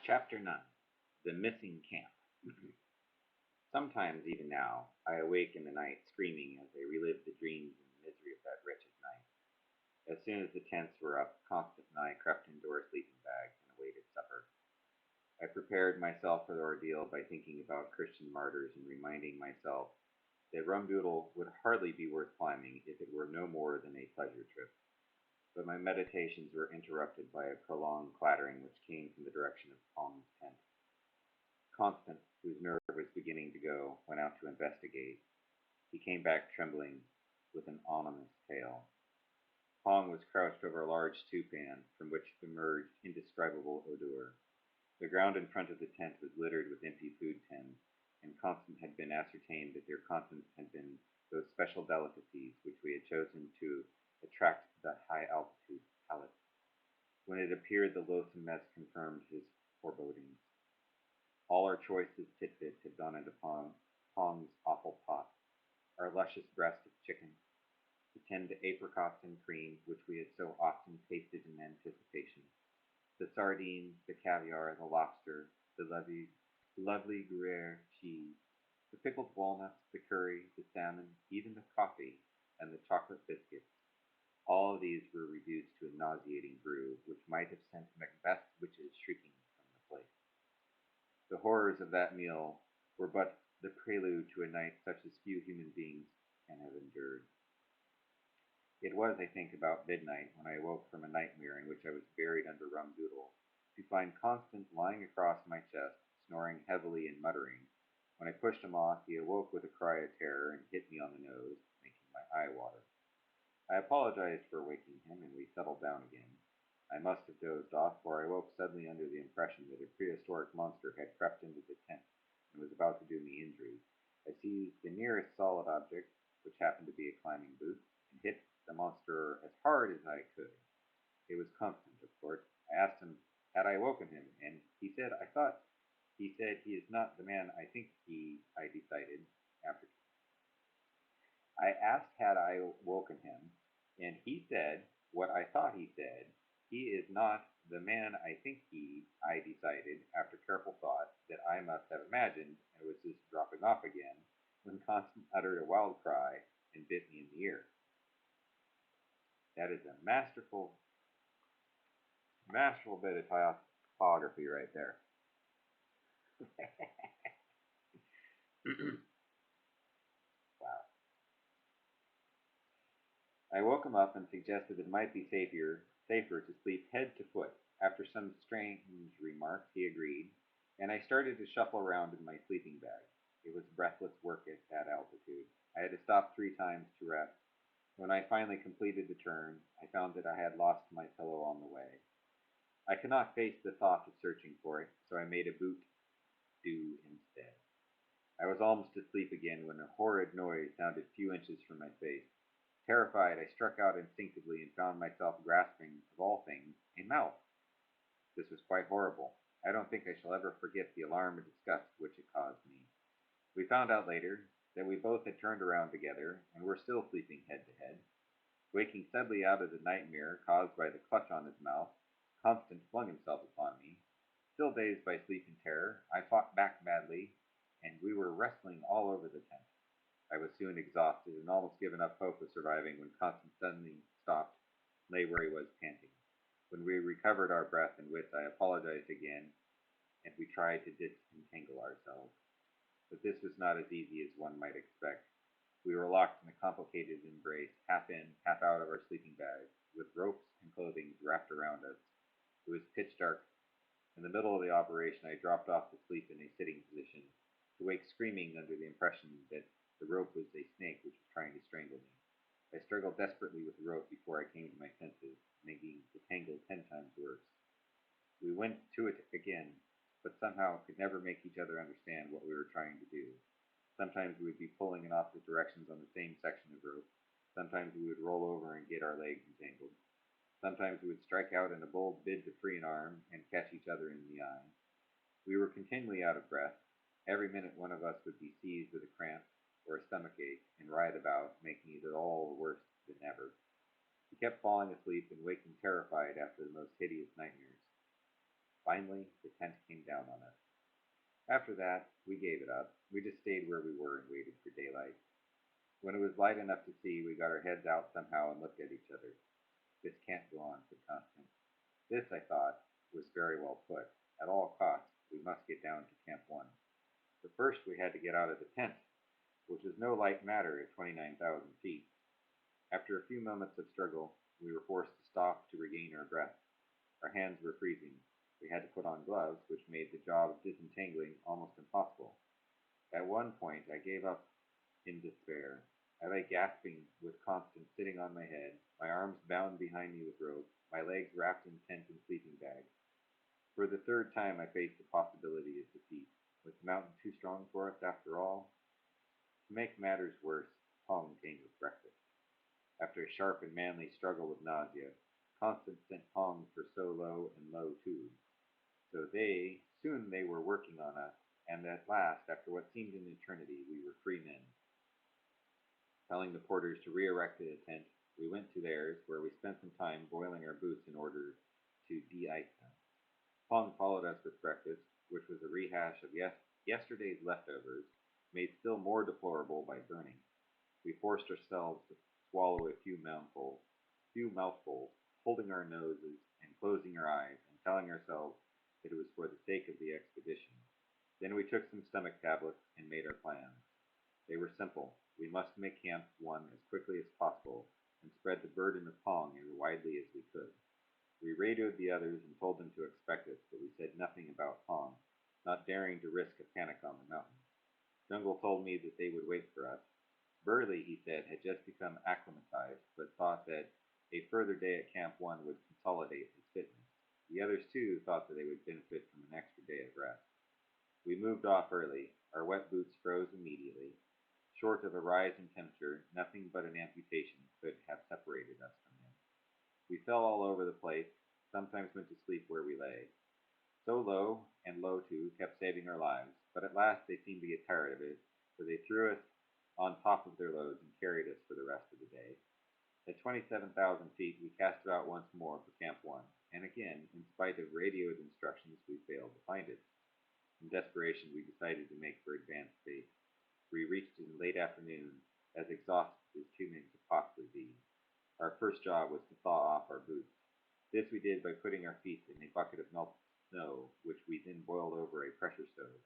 Chapter 9. The Missing Camp. Sometimes, even now, I awake in the night screaming as I relive the dreams and misery of that wretched night. As soon as the tents were up, Constance and I crept into our sleeping bags and awaited supper. I prepared myself for the ordeal by thinking about Christian martyrs and reminding myself that Doodle would hardly be worth climbing if it were no more than a pleasure trip. But my meditations were interrupted by a prolonged clattering which came from the direction of Pong's tent. Constance, whose nerve was beginning to go, went out to investigate. He came back trembling, with an ominous tale. Pong was crouched over a large stewpan, from which emerged indescribable odor. The ground in front of the tent was littered with empty food tins, and Constance had been ascertained that their contents had been those special delicacies which we had chosen to attract the high-altitude palate. When it appeared, the loathsome mess confirmed his forebodings. All our choicest tidbits had gone into Pong's awful pot: our luscious breast of chicken, the tinned apricots and cream which we had so often tasted in anticipation, the sardines, the caviar, the lobster, the lovely Gruyere cheese, the pickled walnuts, the curry, the salmon, even the coffee, and the chocolate biscuits. All of these were reduced to a nauseating brew which might have sent Macbeth's witches shrieking from the place. The horrors of that meal were but the prelude to a night such as few human beings can have endured. It was, I think, about midnight when I awoke from a nightmare in which I was buried under Doodle, to find Constance lying across my chest, snoring heavily and muttering. When I pushed him off, he awoke with a cry of terror and hit me on the nose, making my eye water. I apologized for waking him, and we settled down again. I must have dozed off, for I woke suddenly under the impression that a prehistoric monster had crept into the tent and was about to do me injury. I seized the nearest solid object, which happened to be a climbing boot, and hit the monster as hard as I could. It was Constance, of course. I asked him, had I woken him, and he said, he said he is not the man I think I decided after. I asked had I woken him, and he said what I thought he said. He is not the man I decided, after careful thought, that I must have imagined, and was just dropping off again, when Constance uttered a wild cry and bit me in the ear. That is a masterful bit of typography right there. Wow. I woke him up and suggested it might be safer to sleep head to foot. After some strange remarks, he agreed, and I started to shuffle around in my sleeping bag. It was breathless work at that altitude. I had to stop 3 times to rest. When I finally completed the turn, I found that I had lost my pillow on the way. I could not face the thought of searching for it, so I made a boot do instead. I was almost asleep again when a horrid noise sounded a few inches from my face. Terrified, I struck out instinctively and found myself grasping, of all things, a mouse. This was quite horrible. I don't think I shall ever forget the alarm and disgust which it caused me. We found out later that we both had turned around together and were still sleeping head to head. Waking suddenly out of the nightmare caused by the clutch on his mouth, Constance flung himself upon me. Still dazed by sleep and terror, I fought back madly, and we were wrestling all over the tent. I was soon exhausted and almost given up hope of surviving when Constance suddenly stopped, lay where he was, panting. When we recovered our breath and wits, I apologized again, and we tried to disentangle ourselves. But this was not as easy as one might expect. We were locked in a complicated embrace, half in, half out of our sleeping bags, with ropes and clothing wrapped around us. It was pitch dark. In the middle of the operation, I dropped off to sleep in a sitting position, to wake screaming under the impression that the rope was a snake which was trying to strangle me. I struggled desperately with the rope before I came to my senses, making the tangle 10 times worse. We went to it again, but somehow could never make each other understand what we were trying to do. Sometimes we would be pulling in opposite directions on the same section of rope. Sometimes we would roll over and get our legs entangled. Sometimes we would strike out in a bold bid to free an arm and catch each other in the eye. We were continually out of breath. Every minute one of us would be seized with a cramp or a stomachache and writhe about, making it all worse than ever. We kept falling asleep and waking terrified after the most hideous nightmares. Finally, the tent came down on us. After that, we gave it up. We just stayed where we were and waited for daylight. When it was light enough to see, we got our heads out somehow and looked at each other. This can't go on, said Constance. This, I thought, was very well put. At all costs, we must get down to Camp 1. But first we had to get out of the tent, which was no light matter at 29,000 feet. After a few moments of struggle, we were forced to stop to regain our breath. Our hands were freezing. We had to put on gloves, which made the job of disentangling almost impossible. At one point I gave up in despair. I lay gasping with Constance sitting on my head, my arms bound behind me with rope, my legs wrapped in tent and sleeping bag. For the third time I faced the possibility of defeat. Was the mountain too strong for us after all? To make matters worse, Pong came with breakfast. After a sharp and manly struggle with nausea, Constance sent Pong for So-Lo and Lo too. Soon they were working on us, and at last, after what seemed an eternity, we were free men. Telling the porters to re-erect a tent, we went to theirs, where we spent some time boiling our boots in order to de-ice them. Pong followed us with breakfast, which was a rehash of yesterday's leftovers, made still more deplorable by burning. We forced ourselves to swallow a few mouthfuls, holding our noses and closing our eyes and telling ourselves that it was for the sake of the expedition. Then we took some stomach tablets and made our plans. They were simple. We must make Camp 1 as quickly as possible and spread the burden of Pong as widely as we could. We radioed the others and told them to expect us, but we said nothing about Pong, not daring to risk a panic on the mountain. Jungle told me that they would wait for us. Burley, he said, had just become acclimatized, but thought that a further day at Camp 1 would consolidate his fitness. The others, too, thought that they would benefit from an extra day of rest. We moved off early. Our wet boots froze immediately. Short of a rise in temperature, nothing but an amputation could have separated us from him. We fell all over the place, sometimes went to sleep where we lay. So-Lo and Lo-Tu kept saving our lives, but at last they seemed to get tired of it, so they threw us on top of their loads and carried us for the rest of the day. At 27,000 feet, we cast about once more for Camp 1, and again, in spite of radioed instructions, we failed to find it. In desperation, we decided to make for advanced base. We reached in late afternoon, as exhausted as 2 men could possibly be. Our first job was to thaw off our boots. This we did by putting our feet in a bucket of melted snow, which we then boiled over a pressure stove.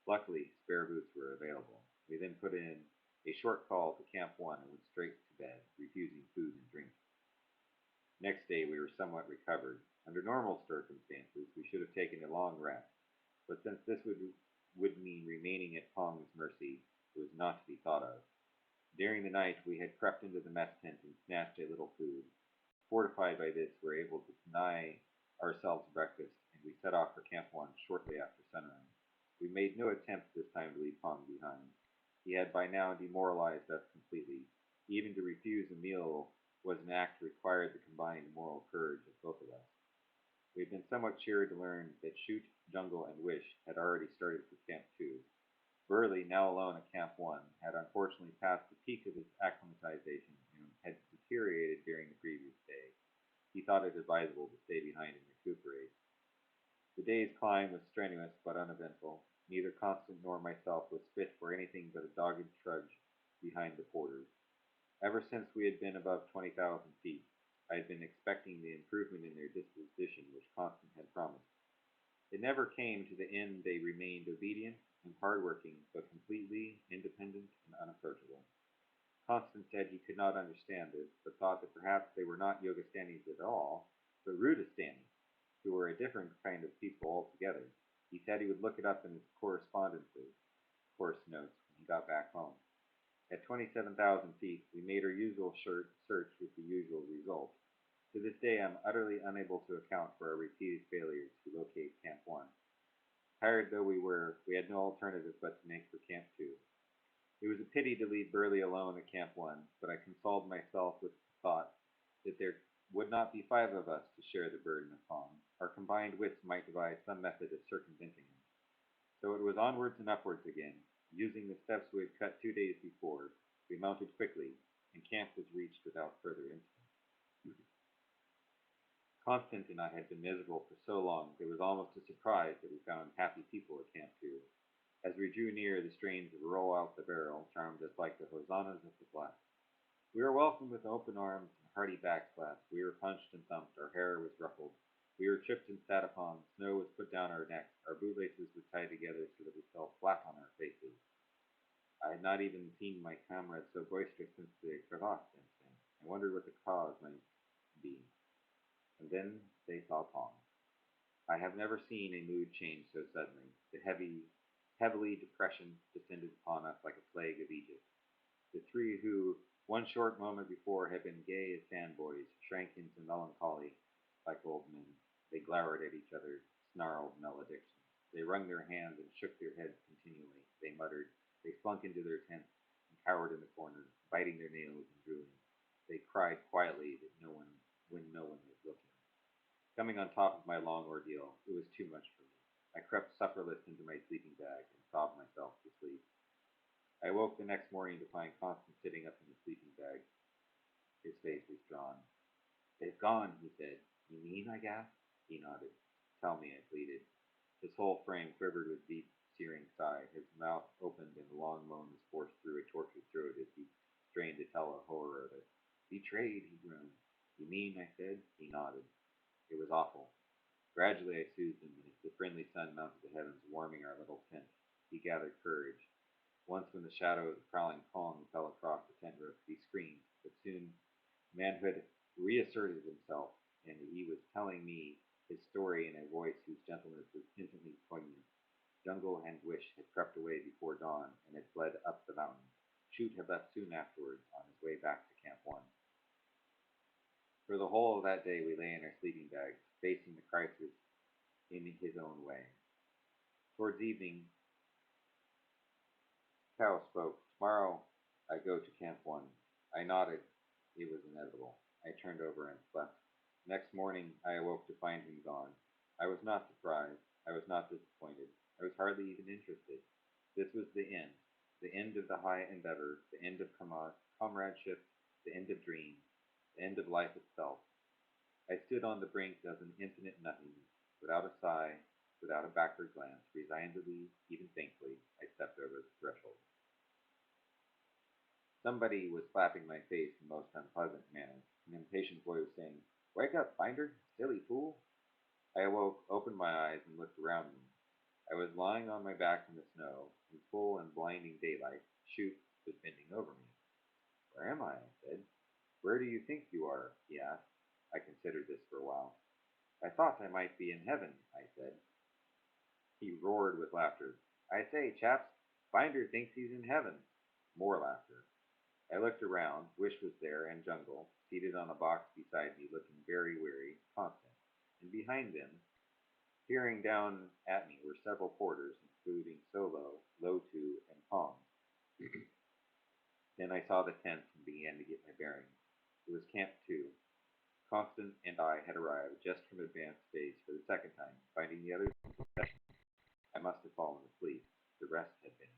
Luckily, spare boots were available. We then put in a short call to Camp 1 and went straight to bed, refusing food and drink. Next day we were somewhat recovered. Under normal circumstances, we should have taken a long rest, but since this would mean remaining at Pong's mercy, it was not to be thought of. During the night, we had crept into the mess tent and snatched a little food. Fortified by this, we were able to deny ourselves breakfast, and we set off for Camp 1 shortly after sunrise. We made no attempt this time to leave Pong behind. He had by now demoralized us completely. Even to refuse a meal was an act that required the combined moral courage of both of us. We had been somewhat cheered to learn that Shoot, Jungle, and Wish had already started for Camp 2. Burley, now alone at Camp 1, had unfortunately passed the peak of his acclimatization and had deteriorated during the previous day. He thought it advisable to stay behind and recuperate. The day's climb was strenuous but uneventful. Neither Constance nor myself was fit for anything but a dogged trudge behind the porters. Ever since we had been above 20,000 feet, I had been expecting the improvement in their disposition which Constance had promised. It never came. To the end they remained obedient and hardworking, but completely independent and unapproachable. Constance said he could not understand this, but thought that perhaps they were not Yogastanis at all, but Rudastanis, who were a different kind of people altogether. He said he would look it up in his course notes, when he got back home. At 27,000 feet, we made our usual search with the usual result. To this day, I am utterly unable to account for our repeated failures to locate Camp 1. Tired though we were, we had no alternative but to make for Camp 2. It was a pity to leave Burley alone at Camp 1, but I consoled myself with the thought that there would not be 5 of us to share the burden of Pong. Our combined wits might devise some method of circumventing him. So it was onwards and upwards again. Using the steps we had cut 2 days before, we mounted quickly, and camp was reached without further incident. Constant and I had been miserable for so long that it was almost a surprise that we found happy people at Camp 2. As we drew near, the strains of Roll Out the Barrel charmed us like the hosannas of the blessed. We were welcomed with open arms and hearty backslaps. We were punched and thumped. Our hair was ruffled. We were tripped and sat upon. Snow was put down our necks. Our bootlaces were tied together so that we fell flat on our faces. I had not even seen my comrades so boisterous since the crevasse incident. I wondered what the cause might be. And then they saw Tom. I have never seen a mood change so suddenly. The heavily depression descended upon us like a plague of Egypt. The three who, one short moment before, had been gay as sandboys, shrank into melancholy like old men. They glowered at each other, snarled maledictions. They wrung their hands and shook their heads continually. They muttered. They slunk into their tents and cowered in the corners, biting their nails and drooling. They cried quietly that no one, when no one was looking. Coming on top of my long ordeal, it was too much for me. I crept supperless into my sleeping bag and sobbed myself to sleep. I awoke the next morning to find Constance sitting up in the sleeping bag. His face was drawn. "They've gone," he said. "You mean?" I gasped. He nodded. "Tell me," I pleaded. His whole frame quivered with deep, searing sigh. His mouth opened and a long moan was forced through a tortured throat as he strained to tell the horror of it. "Betrayed," he groaned. "You mean?" I said. He nodded. It was awful. Gradually I soothed him, and as the friendly sun mounted the heavens, warming our little tent, he gathered courage. Once, when the shadow of the prowling Kong fell across the tent roof, he screamed, but soon manhood reasserted himself, and he was telling me his story in a voice whose gentleness was instantly poignant. Jungle and Wish had crept away before dawn and had fled up the mountain. Shoot had left soon afterwards on his way back to Camp 1. For the whole of that day we lay in our sleeping bags, facing the crisis in his own way. Towards evening, Cow spoke. "Tomorrow I go to Camp 1." I nodded. It was inevitable. I turned over and slept. Next morning I awoke to find him gone. I was not surprised. I was not disappointed. I was hardly even interested. This was the end. The end of the high endeavor, the end of comradeship, the end of dreams, the end of life itself. I stood on the brink of an infinite nothingness. Without a sigh, without a backward glance, resignedly, even thankfully, I stepped over the threshold. Somebody was slapping my face in the most unpleasant manner. An impatient boy was saying, "Wake up, Binder, silly fool." I awoke, opened my eyes, and looked around me. I was lying on my back in the snow, in full and blinding daylight. Shoot was bending over me. "Where am I?" I said. "Where do you think you are?" he asked. I considered this for a while. "I thought I might be in heaven," I said. He roared with laughter. "I say, chaps, Binder thinks he's in heaven." More laughter. I looked around. Wish was there, and Jungle, seated on a box beside me, looking very weary, constant. And behind them, peering down at me, were several porters, including Solo, Lotu, and Pong. Then I saw the tents and began to get my bearings. It was Camp 2. Constant and I had arrived just from advanced phase for the second time. Finding the others in possession, I must have fallen asleep. The rest had been